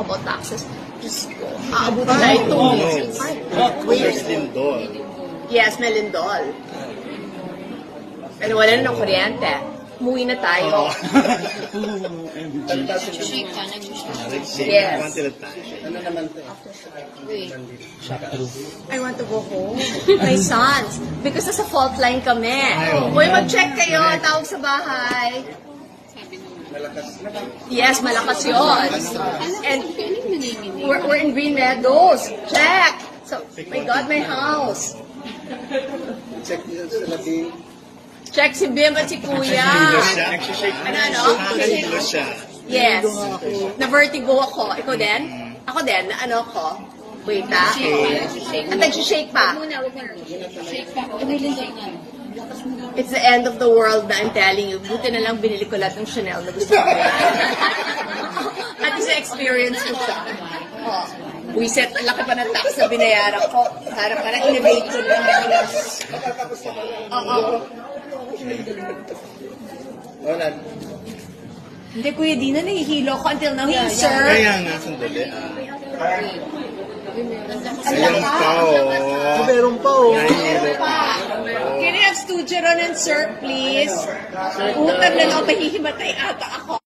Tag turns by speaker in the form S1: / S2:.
S1: about taxes. Just go. Aabutin na ito.
S2: Where's Lindol?
S1: Yes, Melindol. Pero wala na ng kuryente. Umuwi na tayo.
S3: Shake ka, nag-shake.
S1: Yes.
S2: Ano naman ito?
S3: Wait.
S1: I want to go home. My sons. Because nasa fault line kami. Uy, mag-check kayo. Tawag sa bahay. Yes, malakas yun. And we're in Green Meadows. Check. So, my God, my house.
S2: Check nyo sa labing.
S1: Check si Bim at si Kuya. Ano?
S2: Nakahilo siya.
S1: Yes. Na-vertigo ako. Ikaw din? Ako din. Na ano ko? Wait, ha? At nag-shake pa.
S3: Shake ka. Umilin ka nga.
S1: It's the end of the world na I'm telling you. Buti na lang binili ko lahat ng Chanel na gusto ko. At isa experience ko siya. Oh. Wiset, ang laki pa ng tax na binayaran ko. Parang innovate ko na.
S2: Wala.
S1: Hindi, Kuya Dina, nahihilo ko until now. Hey, sir.
S2: Kaya nga, sandali.
S1: Ang laka.
S2: Meron pa, oh. Nahihilo pa.
S1: Can you have studio ron and sir, please? Utang na lang, mahihimatay ata ako.